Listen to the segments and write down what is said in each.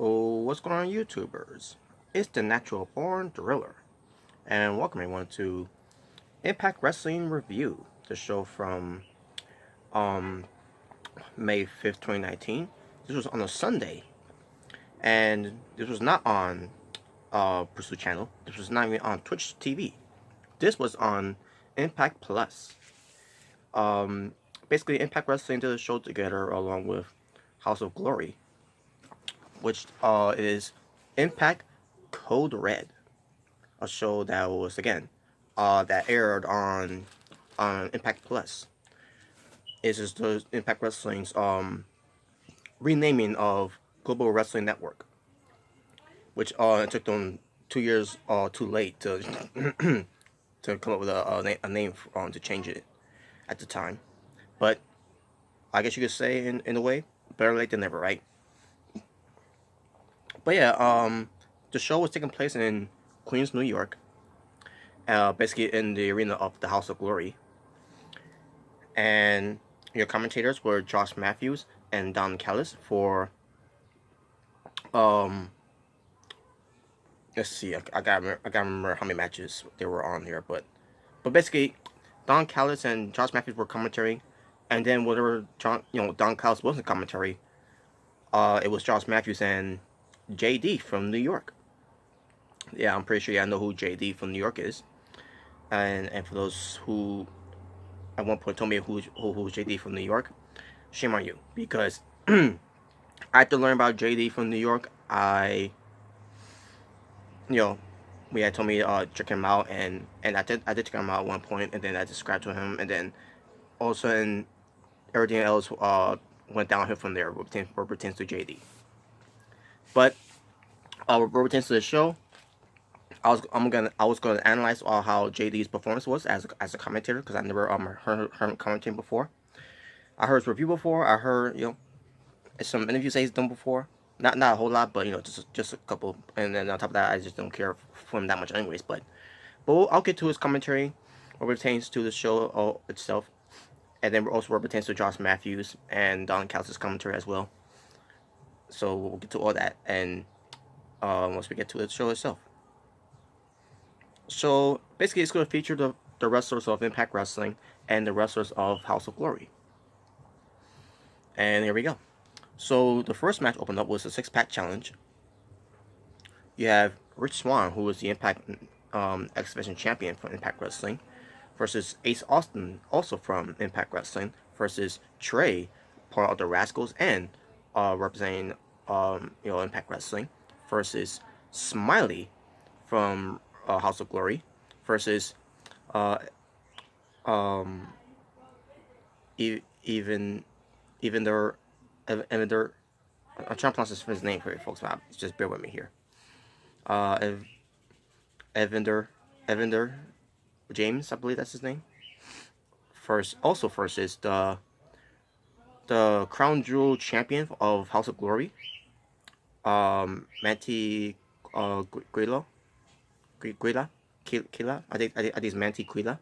Oh, what's going on, YouTubers? It's the Natural Born Driller, and welcome everyone to Impact Wrestling Review, the show from um May 5th, 2019. This was on a Sunday, and this was not on Pursuit Channel. This was not even on Twitch TV. This was on Impact Plus. Um, Basically, Impact Wrestling did a show together along with House of Glory, which is Impact Code Red, a show that was again that aired on Impact Plus. It's just the Impact Wrestling's renaming of Global Wrestling Network, which it took them 2 years too late to to come up with a name to change it at the time. But I guess you could say in a way, better late than never, right? But yeah, the show was taking place in Queens, New York, basically in the arena of the House of Glory. And your commentators were Josh Matthews and Don Callis for um let's see, I gotta remember how many matches they were on here, but basically Don Callis and Josh Matthews were commentary, and then whatever Don Callis wasn't commentary, it was Josh Matthews and JD from New York. Yeah, I'm pretty sure y'all know who JD from New York is, and for those who at one point told me who's JD from New York, shame on you, because I had to learn about JD from New York. You know, we had told me check him out, and I did check him out at one point, and then I subscribed to him, and then all of a sudden everything else went downhill from there. What pertains to JD, but what pertains to the show, I was gonna analyze how JD's performance was as a commentator, because I never heard him commentating before. I heard his review before. I heard some interviews that he's done before. Not a whole lot, but just a couple. And then on top of that, I just don't care for him that much, anyways. But I'll get to his commentary, what pertains to the show itself, and then also what pertains to Josh Matthews and Don Callis' commentary as well. So we'll get to all that, and once we get to the show itself. So basically, it's going to feature the wrestlers of Impact Wrestling and the wrestlers of House of Glory. And here we go. So the first match opened up was a six-pack challenge. You have Rich Swann, who was the Impact X Division champion from Impact Wrestling, versus Ace Austin, also from Impact Wrestling, versus Trey, part of the Rascals and representing Impact Wrestling, versus Smiley from House of Glory, versus uh, um, even their Evander. I'm trying to pronounce his name for you folks. Just bear with me here. Evander James, I believe that's his name. Versus the Crown Jewel champion of House of Glory, Manti Guila. I think it's Manti Guila.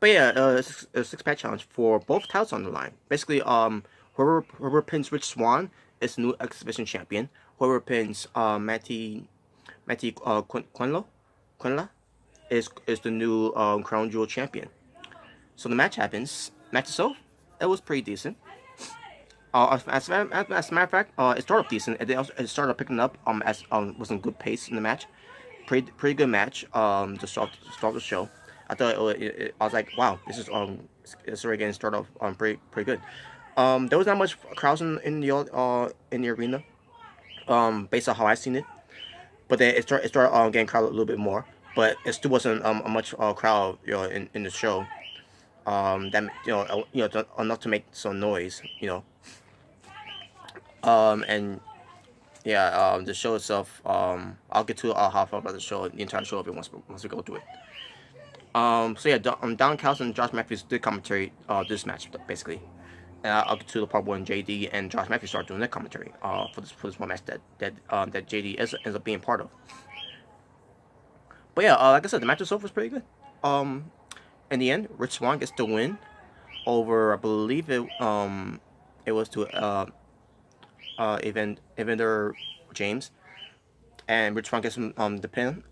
But yeah, it's a six-pack challenge for both titles on the line. Basically, whoever pins Rich Swann is the new X Division champion. Whoever pins Matty Quinla is the new Crown Jewel champion. So the match happens. Match itself, it was pretty decent. As a matter of fact, it started off decent. It started picking up was in good pace in the match. Pretty good match. To start the show. I thought I was like, wow, this is it's already getting started off pretty good. There was not much crowds in the arena, based on how I seen it. But then it started getting crowded a little bit more. But it still wasn't a much crowd in the show. That enough to make some noise. And yeah, the show itself. I'll get to how I felt about the show, the entire show, once we go through it. So yeah, Don Callis and Josh Matthews did commentary this match basically. I'll get to the part when JD and Josh Matthews start doing their commentary for this one match that JD ends up being part of. But yeah, like I said, the match itself was pretty good. In the end, Rich Swann gets the win over, I believe it was to Evander James, and Rich Swann gets him the pin.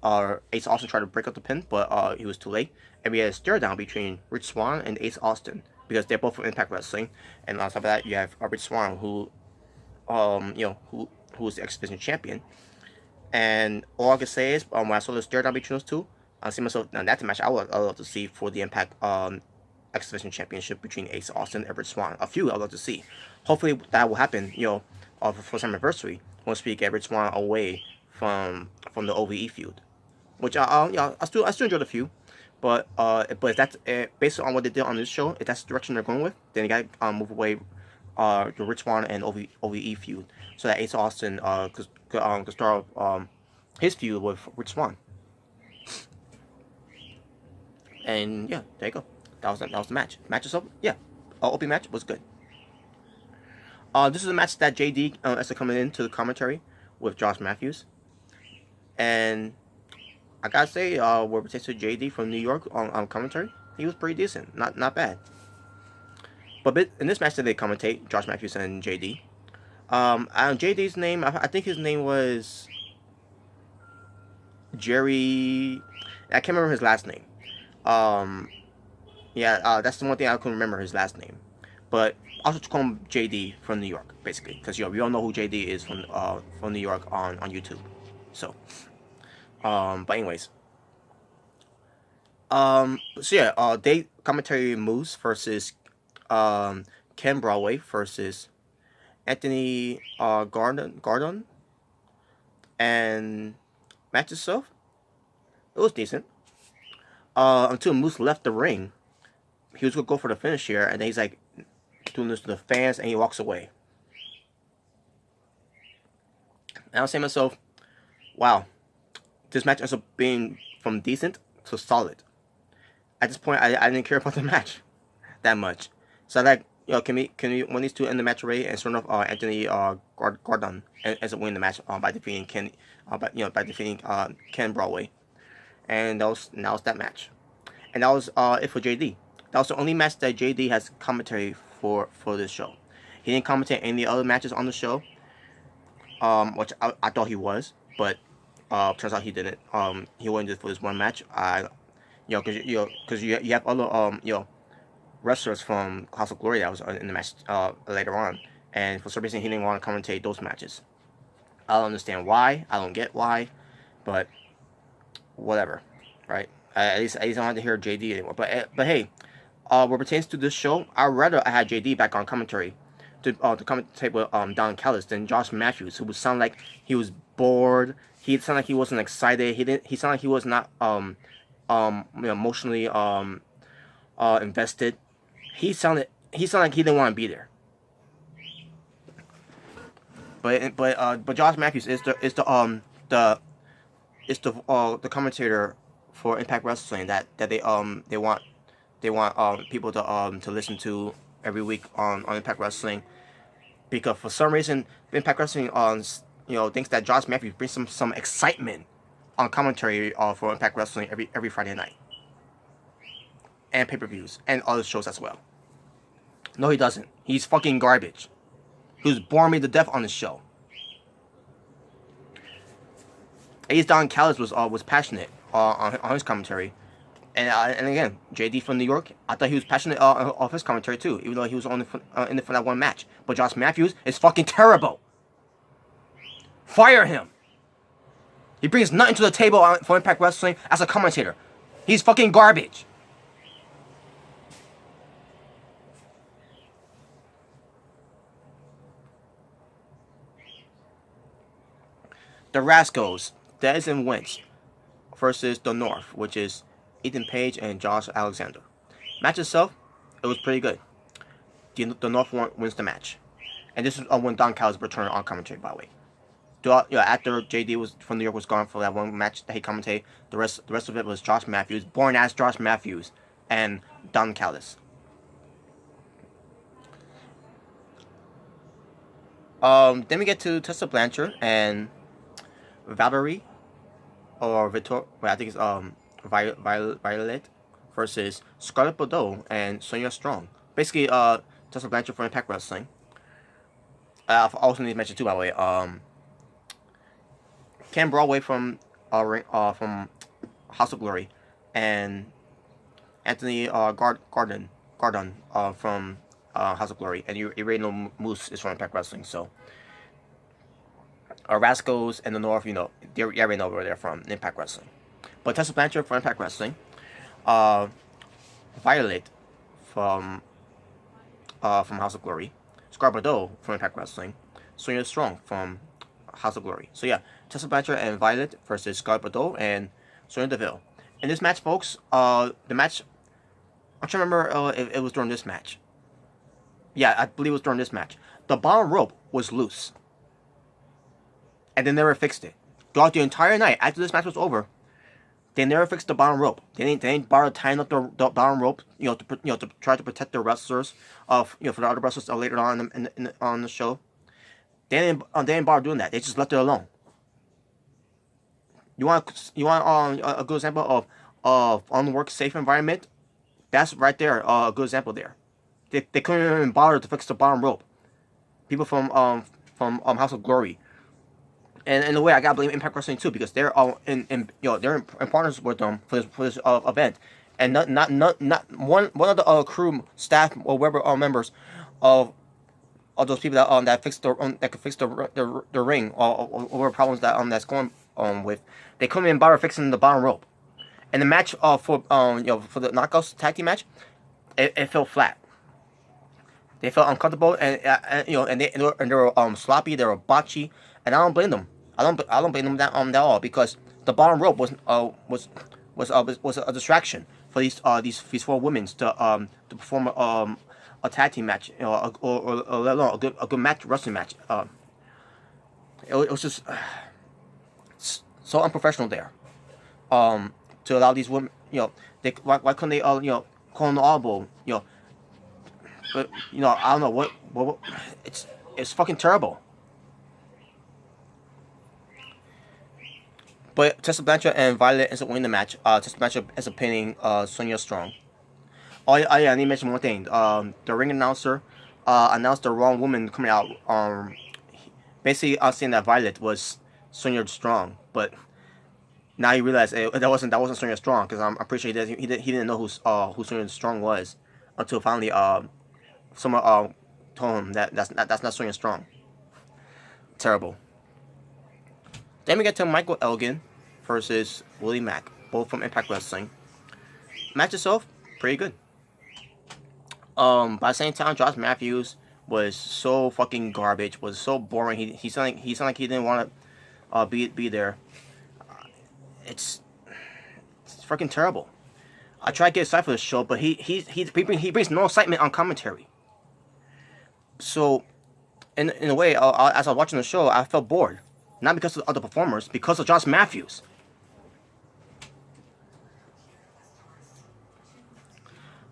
Ace Austin tried to break up the pin, but he was too late. And we had a stare down between Rich Swann and Ace Austin because they're both from Impact Wrestling. And on top of that, you have Rich Swann, who who's the X Division champion. And all I can say is, when I saw the stare down between those two, I see myself, now that's a match I would love to see for the Impact X Division championship between Ace Austin and Rich Swann. A few I'd love to see. Hopefully that will happen, for the first anniversary once we get Rich Swann away from the OVE feud, which I still enjoy the feud, but if that's based on what they did on this show, if that's the direction they're going with, then you gotta move away the Rich Swann and OVE feud, so that Ace Austin could start his feud with Rich Swann. And yeah, there you go. That was the match. Match itself, yeah, OP match was good. This is a match that JD is coming into the commentary with Josh Matthews, and I gotta say, where it pertains to JD from New York on commentary, he was pretty decent, not bad. But in this match that they commentate, Josh Matthews and JD, JD's name, I think his name was Jerry. I can't remember his last name. That's the one thing I couldn't remember his last name. But I'll just call him JD from New York, basically, because we all know who JD is from New York on YouTube. So, but anyways, they commentary Moose versus Ken Broadway versus Anthony Gardon, and match itself, it was decent. Until Moose left the ring, he was gonna go for the finish here, and then he's like doing this to the fans, and he walks away. And I was saying to myself, wow, this match ends up being from decent to solid. At this point, I didn't care about the match that much. So I like, can we win these two in the match already? And sort of Anthony Gardon ends up winning the match by defeating Ken Broadway. And that was that match. And that was it for JD. That was the only match that JD has commentary for this show. He didn't commentate any other matches on the show, which I thought he was, but turns out he didn't. He went just for this one match. Because you have other wrestlers from House of Glory that was in the match later on, and for some reason he didn't want to commentate those matches. I don't understand why. I don't get why, but whatever, right? At least I don't have to hear JD anymore. But hey, what pertains to this show, I'd rather I had JD back on commentary to commentate with Don Callis than Josh Matthews, who would sound like he was bored. He sounded like he wasn't excited. He sounded like he was not emotionally invested. He sounded like he didn't want to be there. But Josh Matthews is the commentator for Impact Wrestling that they want people to listen to every week on Impact Wrestling, because for some reason Impact Wrestling thinks that Josh Matthews brings some excitement on commentary for Impact Wrestling every Friday night, and pay-per-views and other shows as well. No, he doesn't. He's fucking garbage. He was boring me to death on the show. Ace Don Callis was passionate on his commentary, and again, JD from New York, I thought he was passionate off his commentary too, even though he was in it for that one match. But Josh Matthews is fucking terrible. Fire him. He brings nothing to the table for Impact Wrestling as a commentator. He's fucking garbage. The Rascals, Dez and Wentz versus the North, which is Ethan Page and Josh Alexander. Match itself, it was pretty good. The North wins the match. And this is when Don Callis returned on commentary, by the way. After JD was from New York was gone for that one match that he commentated, the rest of it was Josh Matthews, born as Josh Matthews, and Don Callis. Then we get to Tessa Blanchard and Valerie, or Victor, I think it's Violet versus Scarlett Bordeaux and Sonya Strong. Basically, Tessa Blanchard for Impact Wrestling. I also need to mention too, by the way. Ken Broadway from House of Glory, and Anthony Gardon from House of Glory, and you already know Moose is from Impact Wrestling. So, Rascals in the North, you already know where they're from, Impact Wrestling. But Tessa Blanchard from Impact Wrestling, uh, Violet from House of Glory, Scarbordeaux from Impact Wrestling, Sonya Strong from House of Glory. So yeah, Tessa Blanchard and Violet versus Scarbordeaux and Sonya Deville. In this match, folks, the match, I'm trying to remember if it was during this match. Yeah, I believe it was during this match. The bottom rope was loose, and they never fixed it. Throughout the entire night, after this match was over, they never fixed the bottom rope. They didn't bother tying up the bottom rope, to try to protect the wrestlers for the other wrestlers later on on the show. They didn't bother doing that. They just left it alone. You want a good example of unworked safe environment? That's right there, a good example there. They couldn't even bother to fix the bottom rope. People from House of Glory. And in a way, I gotta blame Impact Wrestling too, because they're all they're in partners with them for this event, and not one of the crew, staff, or whatever members of those people that fixed that could fix the ring or whatever problems that's going with, they couldn't even bother fixing the bottom rope. And the match for the Knockouts tag team match, it fell flat. They felt uncomfortable, and they were sloppy. They were botchy, and I don't blame them. I don't blame them that at all, because the bottom rope was a distraction for these four women to perform a tag team match, or a good match, wrestling match. It was just so unprofessional there. To allow these women, why couldn't they call an audible, but I don't know what it's fucking terrible. But Tessa Blanchard and Violet ends up winning the match. Tessa Blanchard ends up pinning Sonya Strong. Oh yeah, I need to mention one thing. The ring announcer announced the wrong woman coming out. Basically, saying that Violet was Sonya Strong, but now you realize that wasn't Sonya Strong, because I'm pretty sure he didn't know who Sonya Strong was until finally someone told him that that's not Sonya Strong. Terrible. Then we get to Michael Elgin versus Willie Mack, both from Impact Wrestling. Match itself, pretty good. By the same time, Josh Matthews was so fucking garbage, was so boring. He sounded like he didn't want to be there. It's freaking terrible. I try to get excited for the show, but he brings no excitement on commentary. So, in a way, as I was watching the show, I felt bored. Not because of other performers, because of Josh Matthews.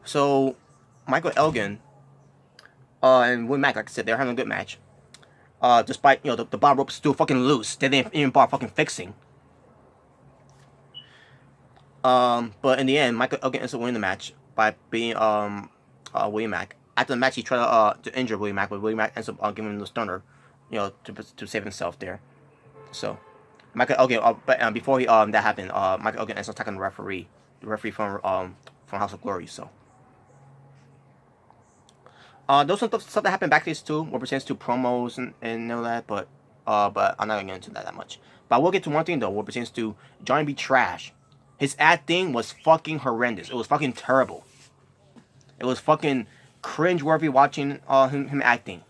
So, Michael Elgin and Will Mack, like I said, they're having a good match. Despite the bottom rope is still fucking loose, they didn't even bother fucking fixing. But in the end, Michael Elgin ends up winning the match by beating William Mack. After the match, he tried to injure William Mack, but William Mack ends up giving him the stunner, to save himself there. So, Michael Elgin, but before that happened, Michael Elgin ends up attacking the referee from House of Glory. So, those some stuff that happened backstage too, what pertains to promos and all that. But I'm not gonna get into that much. But I will get to one thing though, what pertains to Johnny B. Trash. His acting was fucking horrendous. It was fucking terrible. It was fucking cringe-worthy watching him acting.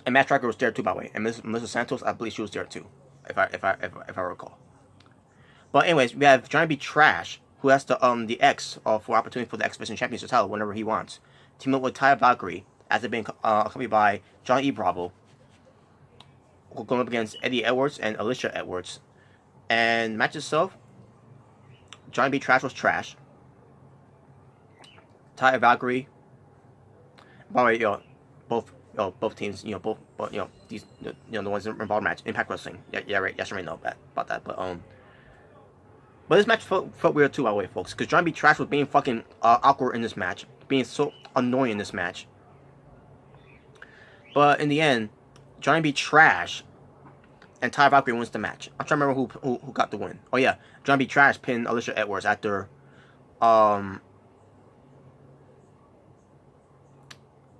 And Matt Striker was there too, by the way. And Melissa Santos, I believe she was there too, if I recall. But anyways, we have Johnny B. Trash, who has the X for opportunity for the X Division Championship title whenever he wants. Team up with Taya Valkyrie, as they've been accompanied by John E. Bravo, going up against Eddie Edwards and Alicia Edwards. And match itself, Johnny B. Trash was trash. Taya Valkyrie, by the way, both teams, these, the ones involved in the match, Impact Wrestling. Yeah, right. Yes, I already know about that. But this match felt weird too, by the way, folks, because Johnny B. Trash was being fucking awkward in this match. being so annoying in this match. But in the end, Johnny B Trash and Ty Valkyrie wins the match. I'm trying to remember who got the win. Oh yeah, Johnny B Trash pinned Alicia Edwards after it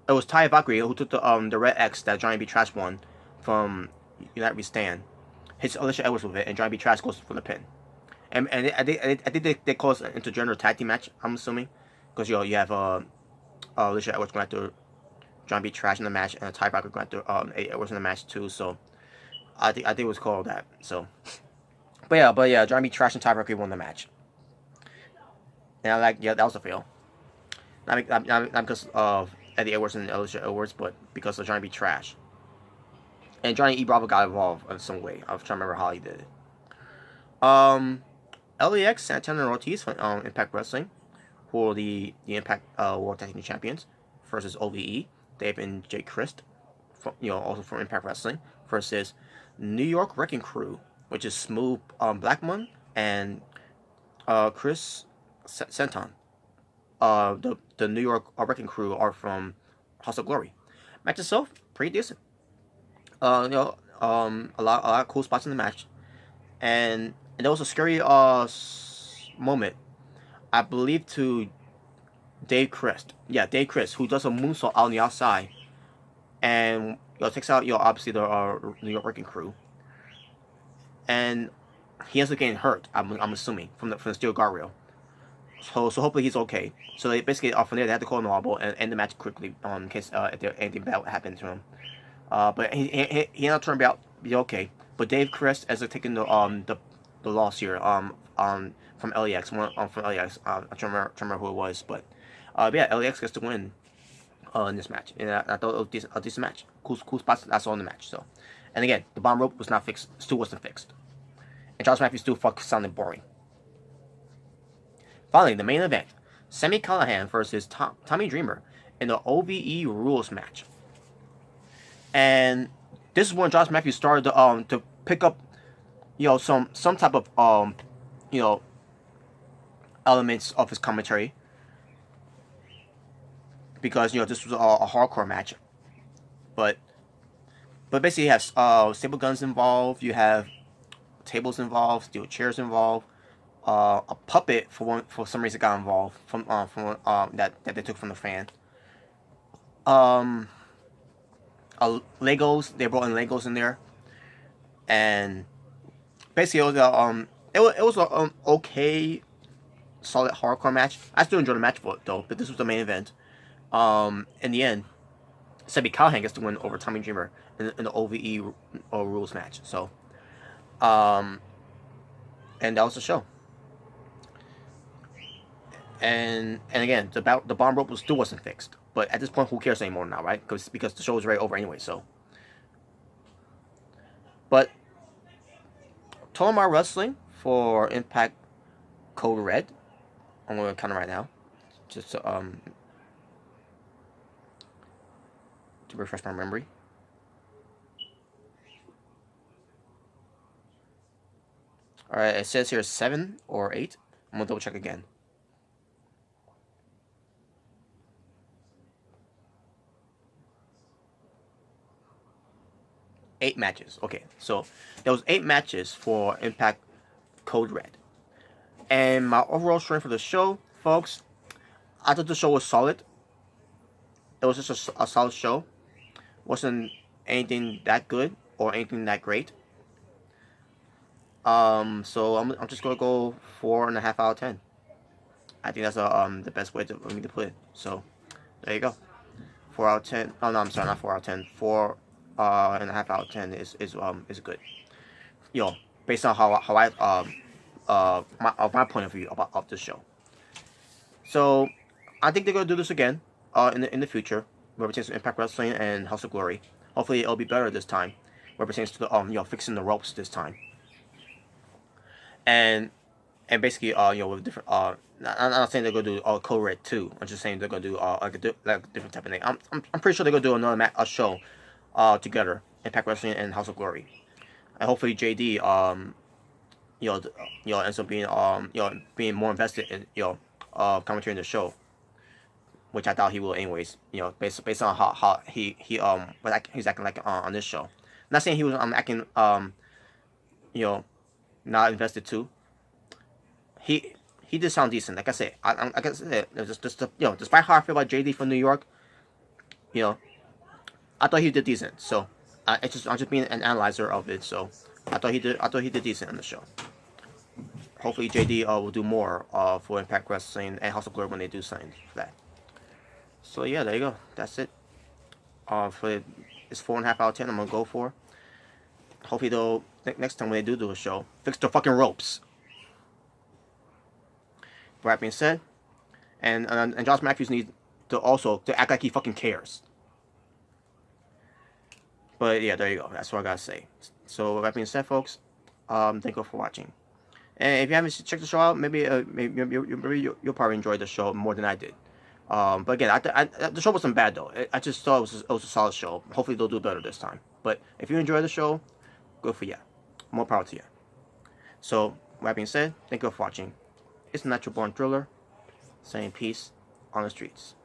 was Ty Valkyrie who took the red X that Johnny B Trash won from United We Stand. Hits Alicia Edwards with it, and Johnny B Trash goes for the pin. And I think they call it an intergender tag team match. I'm assuming because you have Alicia Edwards going after Johnny B Trash in the match, and Ty Valkyrie going after Edwards in the match too. So I think it was called that. So, but yeah, Johnny B Trash and Ty Valkyrie won the match. And that was a fail. Not because of Eddie Edwards and Alicia Edwards, but because of Johnny B Trash. And Johnny E Bravo got involved in some way. I was trying to remember how he did it. LAX, Santana and Ortiz from Impact Wrestling, who are the Impact World Tag Team Champions, versus OVE, Dave and Jake Christ, from, also from Impact Wrestling, versus New York Wrecking Crew, which is Smooth Blackman and Chris Senton. The New York Wrecking Crew are from House of Glory. Match itself, pretty decent. A lot of cool spots in the match, and there was a scary moment, I believe, to Dave Christ. Yeah, Dave Christ, who does a moonsault out on the outside, and takes out obviously the New York Wrecking Crew, and he ends up getting hurt. I'm assuming from the steel guardrail. So hopefully he's okay. So they basically from there they had to call an audible and end the match quickly in case if anything bad happened to him. But he ended up turning out be okay. But Dave Christ ends up taking the loss here from LAX from LAX. I'm trying to remember who it was, but yeah, LAX gets to win in this match. And I thought it was a decent match. Cool spots. That's all in the match. So, and again, the bomb rope was not fixed. Still wasn't fixed. And Charles Matthews still sounded boring. Finally, the main event: Sami Callihan versus Tommy Dreamer in the OVE rules match. And this is when Josh Matthews started to pick up, some type of elements of his commentary, because this was a hardcore match, but basically you have staple guns involved, you have tables involved, steel chairs involved, a puppet for some reason got involved from that they took from the fan. Legos, they brought in Legos in there, and basically it was an okay, solid hardcore match. I still enjoyed the match though, but this was the main event. In the end, Sami Callihan gets to win over Tommy Dreamer in the OVE rules match. So, and that was the show. And again, the bomb rope still wasn't fixed. But at this point, who cares anymore now, right? Because the show is already over anyway. So, but Tolomar Wrestling for Impact Code Red. I'm going to count it right now, just to refresh my memory. All right, it says here 7 or 8. I'm gonna double check again. Eight matches. Okay, so there was 8 matches for Impact Code Red. And my overall scoring for the show, folks, I thought the show was solid. It was just a solid show. Wasn't anything that good or anything that great. So I'm just gonna go 4.5 out of 10. I think that's the best way for me to put it. So there you go. 4 out of 10. Oh no, I'm sorry, not 4 out of 10. 4.5 out of 10 is good. Based on how I my point of view of this show. So I think they're gonna do this again in the future, where it pertains to Impact Wrestling and House of Glory. Hopefully it'll be better this time, where it pertains to the fixing the ropes this time. And basically with different I'm not saying they're gonna do Code Red 2. I'm just saying they're gonna do like a different type of thing. I'm pretty sure they're gonna do another show together, Impact Wrestling and House of Glory, and hopefully JD ends up being being more invested in commentary in the show. which I thought he will anyways. You know, based on how he's acting like on this show. Not saying he was acting you know, not invested too. He did sound decent. Like I said, like I said, just you know, despite how I feel about JD from New York, you know, I thought he did decent. So I'm just being an analyzer of it. So I thought he did decent on the show. Hopefully JD will do more for Impact Wrestling and House of Glory when they do sign for that. So yeah, there you go. That's it. For it's 4.5 out of 10. I'm gonna go for. Hopefully they'll next time when they do a show, fix the fucking ropes. But that being said, and Josh Matthews needs to act like he fucking cares. But yeah, there you go. That's what I gotta say. So with that being said, folks, thank you for watching. And if you haven't checked the show out, maybe you'll probably enjoy the show more than I did. But again, the show wasn't bad though. I just thought it was a solid show. Hopefully they'll do better this time. But if you enjoy the show, good for you. More power to you. So with that being said, thank you for watching. It's the Natural Born Thriller, saying peace on the streets.